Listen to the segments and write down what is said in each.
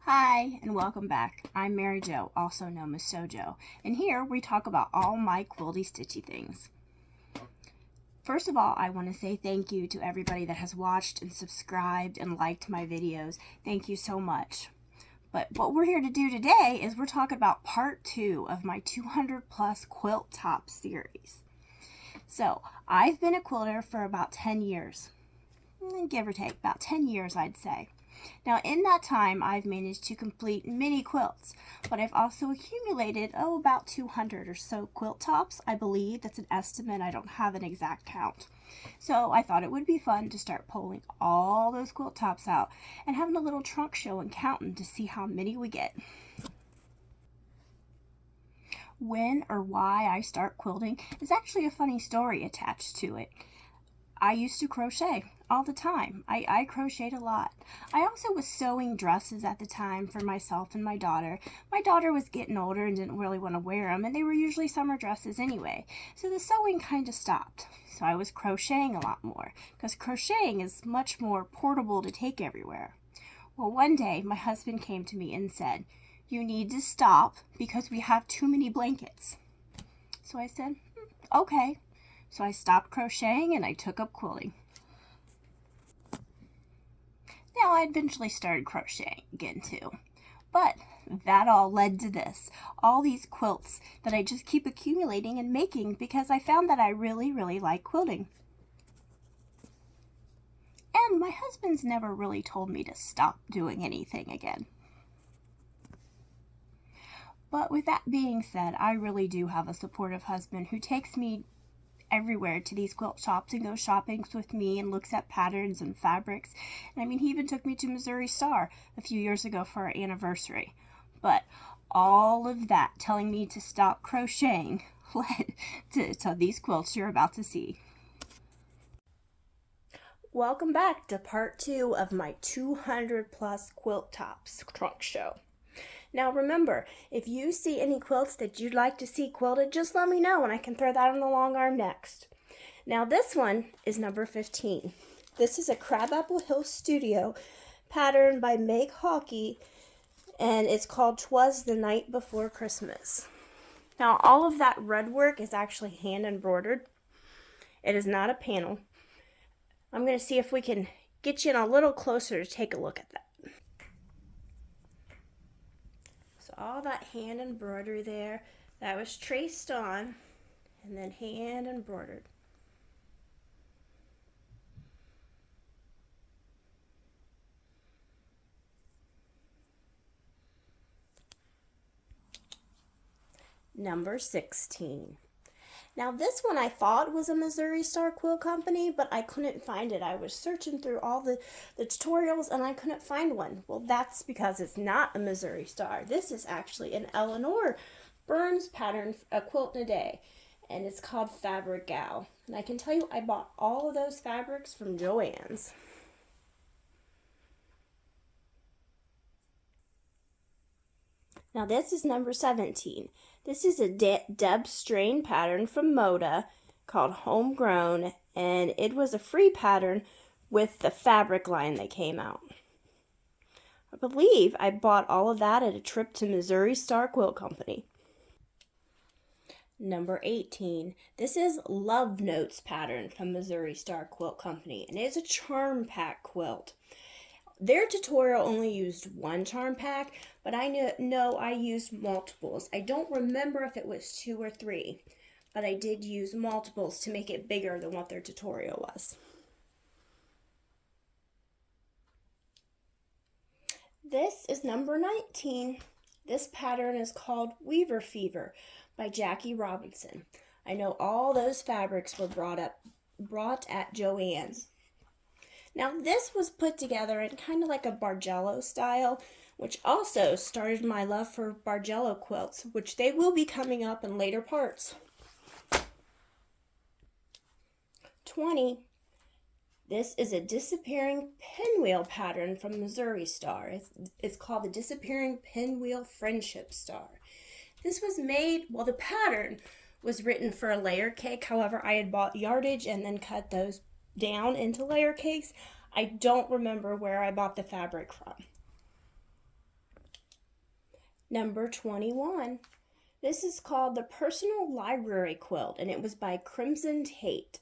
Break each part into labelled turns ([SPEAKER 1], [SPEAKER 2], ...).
[SPEAKER 1] Hi, and welcome back. I'm Mary Jo, also known as Sojo, and here we talk about all my quilty stitchy things. First of all, I want to say thank you to everybody that has watched and subscribed and liked my videos. Thank you so much. But what we're here to do today is we're talking about part 2 of my 200 plus quilt top series. So, I've been a quilter for about 10 years, give or take, about 10 years I'd say. Now, in that time, I've managed to complete many quilts, but I've also accumulated, about 200 or so quilt tops. I believe that's an estimate. I don't have an exact count. So I thought it would be fun to start pulling all those quilt tops out and having a little trunk show and counting to see how many we get. When or why I start quilting is actually a funny story attached to it. I used to crochet all the time. I crocheted a lot. I also was sewing dresses at the time for myself and my daughter. My daughter was getting older and didn't really want to wear them, and they were usually summer dresses anyway. So the sewing kind of stopped. So I was crocheting a lot more because crocheting is much more portable to take everywhere. Well, one day my husband came to me and said, "You need to stop because we have too many blankets." So I said, "Okay." So I stopped crocheting and I took up quilting. Now I eventually started crocheting again too. But that all led to this. All these quilts that I just keep accumulating and making because I found that I really, really like quilting. And my husband's never really told me to stop doing anything again. But with that being said, I really do have a supportive husband who takes me everywhere to these quilt shops and goes shopping with me and looks at patterns and fabrics. And I mean, he even took me to Missouri Star a few years ago for our anniversary. But all of that telling me to stop crocheting led to these quilts you're about to see. Welcome back to part 2 of my 200 plus quilt tops trunk show. Now remember, if you see any quilts that you'd like to see quilted, just let me know and I can throw that on the long arm next. Now this one is number 15. This is a Crabapple Hill Studio pattern by Meg Hawkey, and it's called "'Twas the Night Before Christmas." Now all of that red work is actually hand embroidered. It is not a panel. I'm going to see if we can get you in a little closer to take a look at that. So all that hand embroidery there, that was traced on and then hand embroidered. Number 16. Now this one I thought was a Missouri Star Quilt Company, but I couldn't find it. I was searching through all the tutorials and I couldn't find one. Well, that's because it's not a Missouri Star. This is actually an Eleanor Burns pattern, a quilt in a day, and it's called Fabric Gal. And I can tell you I bought all of those fabrics from Joann's. Now this is number 17. This is a Deb Strain pattern from Moda called Homegrown, and it was a free pattern with the fabric line that came out. I believe I bought all of that at a trip to Missouri Star Quilt Company. Number 18. This is Love Notes pattern from Missouri Star Quilt Company, and it is a charm pack quilt. Their tutorial only used one charm pack, but I know I used multiples. I don't remember if it was 2 or 3, but I did use multiples to make it bigger than what their tutorial was. This is number 19. This pattern is called Weaver Fever by Jackie Robinson. I know all those fabrics were brought at Joann's. Now this was put together in kind of like a Bargello style, which also started my love for Bargello quilts, which they will be coming up in later parts. 20. This is a disappearing pinwheel pattern from Missouri Star. It's called the Disappearing Pinwheel Friendship Star. This was made, well, the pattern was written for a layer cake. However, I had bought yardage and then cut those down into layer cakes. I don't remember where I bought the fabric from. Number 21. This is called the Personal Library Quilt, and it was by Crimson Tate.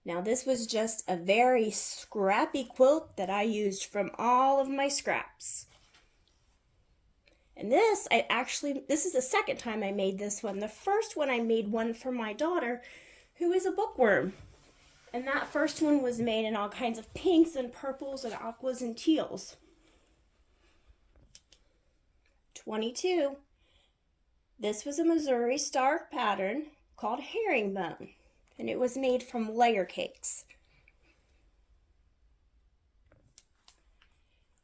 [SPEAKER 1] Now this was just a very scrappy quilt that I used from all of my scraps. And this is the second time I made this one. The first one I made one for my daughter, who is a bookworm. And that first one was made in all kinds of pinks and purples and aquas and teals. 22. This was a Missouri Star pattern called Herringbone, and it was made from layer cakes.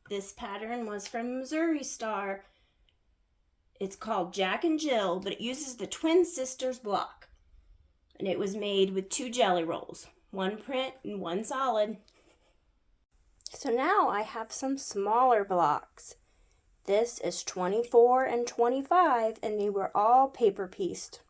[SPEAKER 1] This pattern was from Missouri Star. It's called Jack and Jill, but it uses the Twin Sisters block. And it was made with 2 jelly rolls, 1 print and 1 solid. So now I have some smaller blocks. This is 24 and 25, and they were all paper pieced.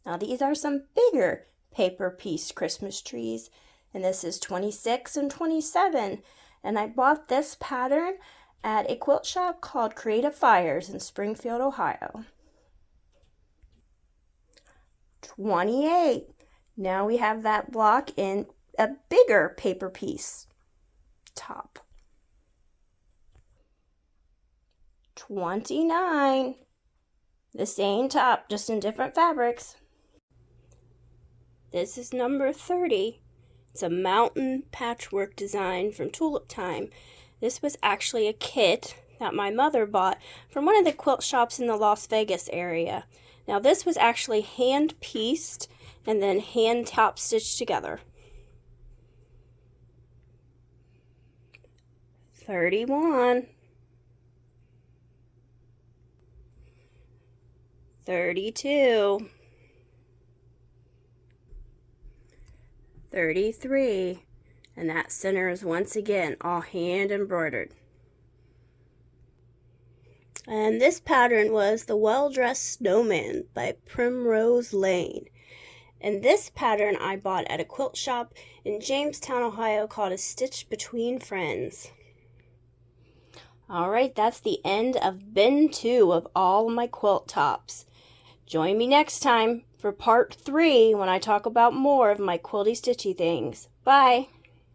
[SPEAKER 1] Now these are some bigger paper pieced Christmas trees, and this is 26 and 27, and I bought this pattern at a quilt shop called Creative Fires in Springfield, Ohio. 28. Now we have that block in a bigger paper piece top. 29. The same top, just in different fabrics. This is number 30. It's a mountain patchwork design from Tulip Time. This was actually a kit that my mother bought from one of the quilt shops in the Las Vegas area. Now this was actually hand pieced and then hand top stitched together. 31. 32. 33. And that center is once again all hand embroidered. And this pattern was the Well-Dressed Snowman by Primrose Lane. And this pattern I bought at a quilt shop in Jamestown, Ohio called A Stitch Between Friends. Alright, that's the end of bin 2 of all my quilt tops. Join me next time for part 3 when I talk about more of my quilty stitchy things. Bye!